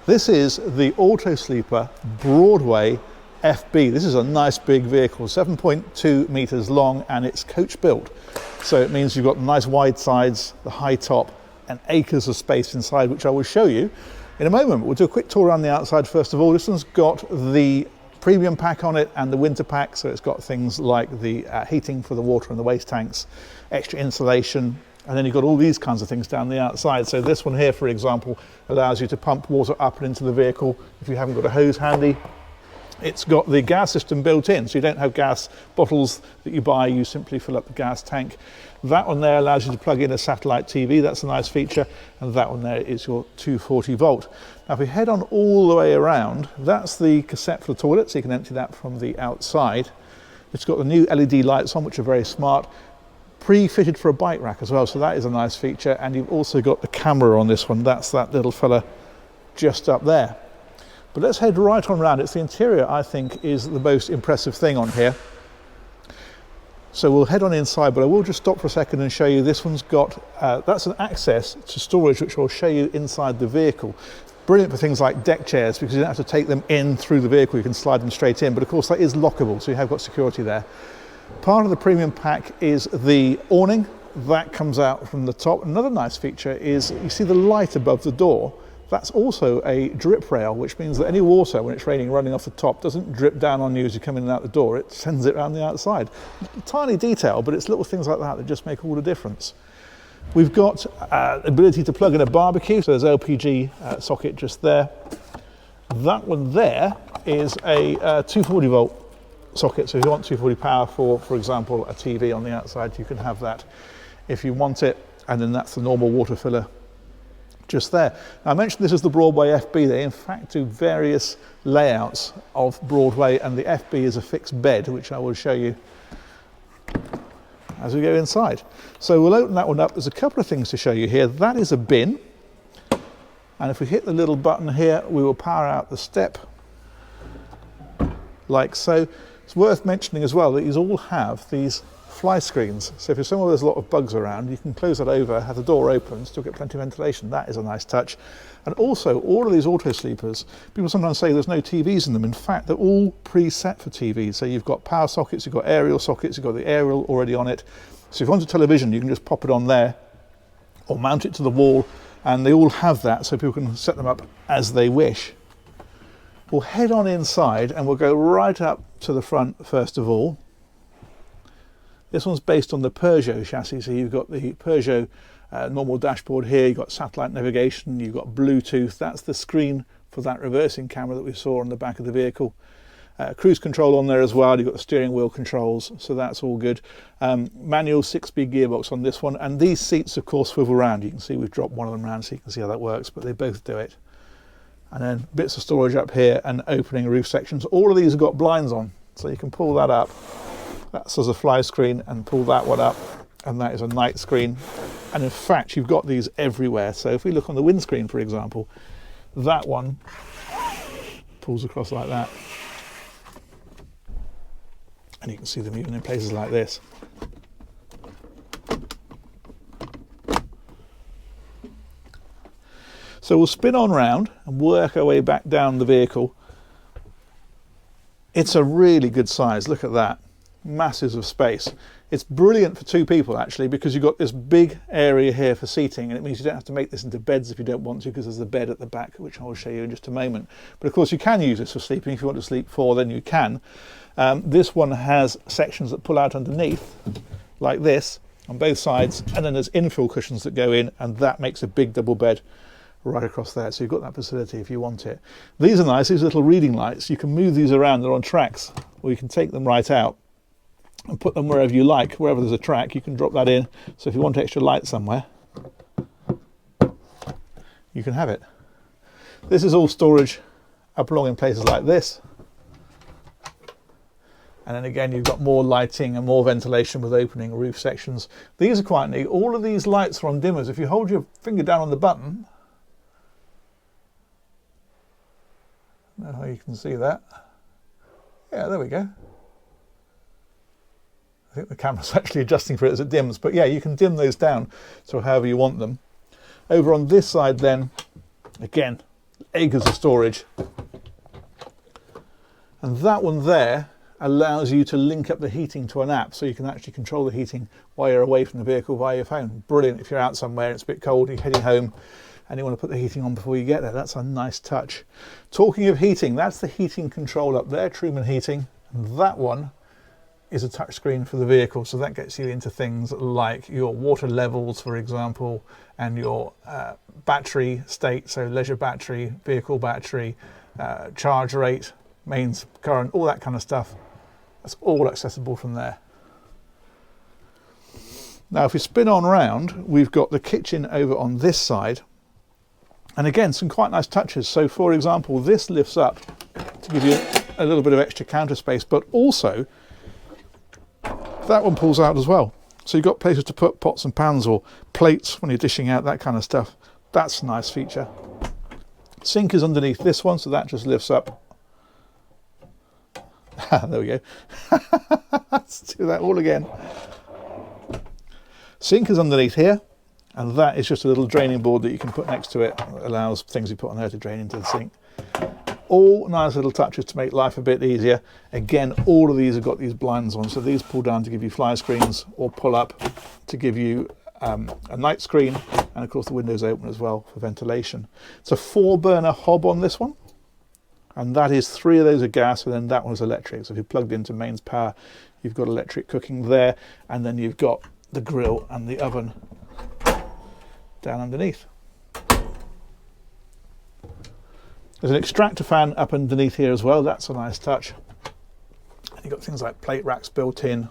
This is the Auto-Sleeper Broadway FB. This is a nice big vehicle, 7.2 meters long, and it's coach built. So it means you've got nice wide sides, the high top, and acres of space inside, which I will show you in a moment. We'll do a quick tour around the outside first of all. This one's got the premium pack on it and the winter pack, so it's got things like the heating for the water and the waste tanks, extra insulation, and then you've got all these kinds of things down the outside. So this one here, for example, allows you to pump water up and into the vehicle if you haven't got a hose handy. It's got the gas system built in, so you don't have gas bottles that you buy, you simply fill up the gas tank. That one there allows you to plug in a satellite TV, that's a nice feature, and that one there is your 240 volt. Now if we head on all the way around, that's the cassette for the toilet, so you can empty that from the outside. It's got the new LED lights on, which are very smart. Pre-fitted for a bike rack as well, so that is a nice feature. And you've also got the camera on this one, that's that little fella just up there. But let's head right on round. It's the interior, I think, is the most impressive thing on here. So we'll head on inside, but I will just stop for a second and show you this one's got, that's an access to storage, which I'll show you inside the vehicle. Brilliant for things like deck chairs, because you don't have to take them in through the vehicle, you can slide them straight in, but of course that is lockable, so you have got security there. Part of the premium pack is the awning, that comes out from the top. Another nice feature is, you see the light above the door, that's also a drip rail, which means that any water, when it's raining, running off the top, doesn't drip down on you as you come in and out the door, it sends it around the outside. Tiny detail, but it's little things like that that just make all the difference. We've got ability to plug in a barbecue, so there's LPG socket just there. That one there is a 240 volt socket, so if you want 240 power for example, a TV on the outside, you can have that if you want it, and then that's the normal water filler just there. Now, I mentioned this is the Broadway FB. They in fact do various layouts of Broadway, and the FB is a fixed bed, which I will show you as we go inside. So we'll open that one up. There's a couple of things to show you here. That is a bin, and if we hit the little button here, we will power out the step like so. It's worth mentioning as well that these all have these fly screens. So if you're somewhere there's a lot of bugs around, you can close that over, have the door open, still get plenty of ventilation. That is a nice touch. And also, all of these Auto-Sleepers, people sometimes say there's no TVs in them. In fact, they're all preset for TVs. So you've got power sockets, you've got aerial sockets, you've got the aerial already on it. So if you want a television, you can just pop it on there or mount it to the wall, and they all have that, so people can set them up as they wish. We'll head on inside and we'll go right up to the front first of all. This one's based on the Peugeot chassis, so you've got the Peugeot normal dashboard here, you've got satellite navigation, you've got Bluetooth, that's the screen for that reversing camera that we saw on the back of the vehicle. Cruise control on there as well, you've got the steering wheel controls, so that's all good. Manual 6-speed gearbox on this one, and these seats of course swivel around. You can see we've dropped one of them around so you can see how that works, but they both do it. And then bits of storage up here and opening roof sections. All of these have got blinds on, so you can pull that up. That's as a fly screen, and pull that one up, and that is a night screen. And in fact, you've got these everywhere. So if we look on the windscreen, for example, that one pulls across like that. And you can see them even in places like this. So we'll spin on round and work our way back down the vehicle. It's a really good size, look at that. Masses of space. It's brilliant for two people actually, because you've got this big area here for seating, and it means you don't have to make this into beds if you don't want to, because there's a bed at the back, which I will show you in just a moment. But of course you can use this for sleeping. If you want to sleep 4, then you can. This one has sections that pull out underneath like this on both sides, and then there's infill cushions that go in, and that makes a big double bed right across there. So you've got that facility if you want it. These are nice, these little reading lights. You can move these around, they're on tracks, or you can take them right out and put them wherever you like. Wherever there's a track, you can drop that in. So if you want extra light somewhere, you can have it. This is all storage up along in places like this. And then again, you've got more lighting and more ventilation with opening roof sections. These are quite neat. All of these lights are on dimmers. If you hold your finger down on the button, I don't know how you can see that. Yeah, there we go. I think the camera's actually adjusting for it as it dims, but yeah, you can dim those down to however you want them. Over on this side then, again, acres of storage. And that one there allows you to link up the heating to an app, so you can actually control the heating while you're away from the vehicle via your phone. Brilliant if you're out somewhere, it's a bit cold, you're heading home and you want to put the heating on before you get there. That's a nice touch. Talking of heating, that's the heating control up there, Truman Heating. And that one is a touch screen for the vehicle, so that gets you into things like your water levels, for example, and your battery state, so leisure battery, vehicle battery, charge rate, mains current, all that kind of stuff. That's all accessible from there. Now if we spin on round, we've got the kitchen over on this side, and again some quite nice touches. So for example, this lifts up to give you a little bit of extra counter space, but also that one pulls out as well, so you've got places to put pots and pans or plates when you're dishing out, that kind of stuff. That's a nice feature. Sink is underneath this one, so that just lifts up. There we go. Let's do that all again. Sink is underneath here, and that is just a little draining board that you can put next to it. It allows things you put on there to drain into the sink. All nice little touches to make life a bit easier. Again, all of these have got these blinds on, so these pull down to give you fly screens, or pull up to give you a night screen, and of course the windows open as well for ventilation. It's a 4-burner hob on this one, and that is 3 of those are gas, and then that one is electric. So if you plugged into mains power, you've got electric cooking there, and then you've got the grill and the oven down underneath. There's an extractor fan up underneath here as well. That's a nice touch. And you've got things like plate racks built in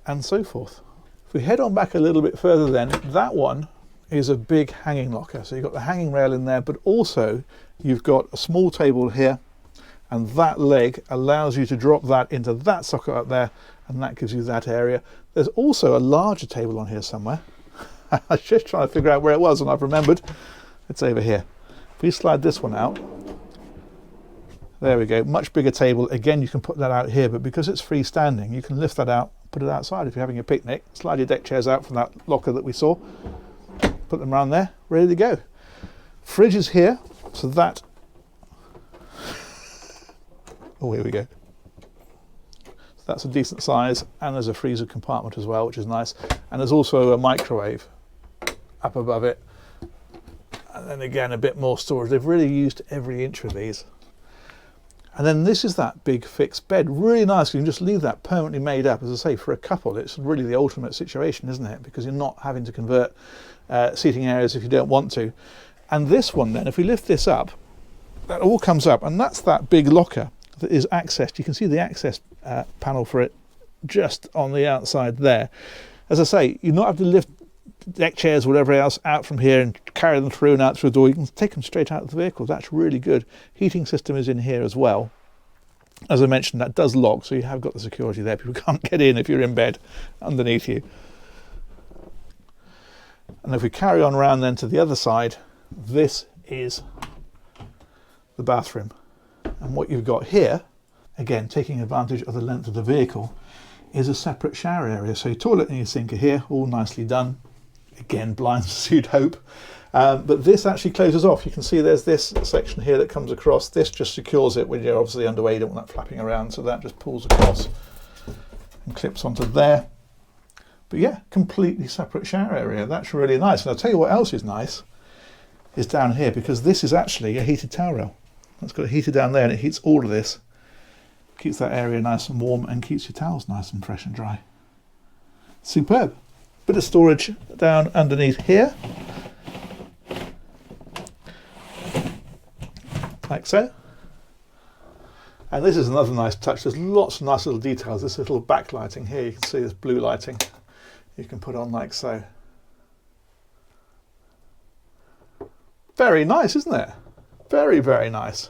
and so forth. If we head on back a little bit further then, that one is a big hanging locker. So you've got the hanging rail in there, but also you've got a small table here, and that leg allows you to drop that into that socket up there, and that gives you that area. There's also a larger table on here somewhere. I was just trying to figure out where it was, and I've remembered. It's over here. If we slide this one out, there we go, much bigger table. Again, you can put that out here, but because it's freestanding, you can lift that out, put it outside if you're having a picnic. Slide your deck chairs out from that locker that we saw, put them around there, ready to go. Fridge is here, so that, oh, here we go. So that's a decent size, and there's a freezer compartment as well, which is nice. And there's also a microwave up above it. And then again, a bit more storage. They've really used every inch of these. And then this is that big fixed bed. Really nice. You can just leave that permanently made up. As I say, for a couple, it's really the ultimate situation, isn't it? Because you're not having to convert seating areas if you don't want to. And this one then, if we lift this up, that all comes up, and that's that big locker that is accessed. You can see the access panel for it just on the outside there. As I say, you not have to lift deck chairs, whatever else, out from here and carry them through and out through the door. You can take them straight out of the vehicle. That's really good. Heating system is in here as well. As I mentioned, that does lock, so you have got the security there. People can't get in if you're in bed underneath you. And if we carry on around then to the other side, this is the bathroom. And what you've got here, again, taking advantage of the length of the vehicle, is a separate shower area. So your toilet and your sink are here, all nicely done. Again, blinds as you'd hope. But this actually closes off. You can see there's this section here that comes across. This just secures it when you're obviously underway. You don't want that flapping around, so that just pulls across and clips onto there. But yeah, completely separate shower area. That's really nice. And I'll tell you what else is nice is down here, because this is actually a heated towel rail. It's got a heater down there, and it heats all of this. Keeps that area nice and warm and keeps your towels nice and fresh and dry. Superb. Bit of storage down underneath here, like so. And this is another nice touch. There's lots of nice little details. This little backlighting here, you can see this blue lighting you can put on like so. Very nice, isn't it? Very, very nice.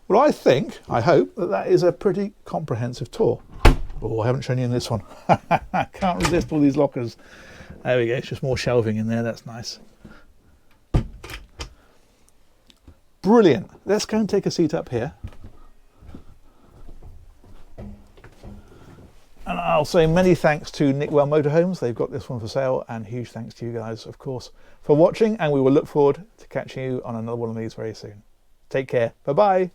Well, I hope that is a pretty comprehensive tour. Oh, I haven't shown you in this one. I can't resist all these lockers. There we go, it's just more shelving in there, that's nice. Brilliant. Let's go and take a seat up here. And I'll say many thanks to Nickwell Motorhomes. They've got this one for sale, and huge thanks to you guys, of course, for watching, and we will look forward to catching you on another one of these very soon. Take care. Bye-bye.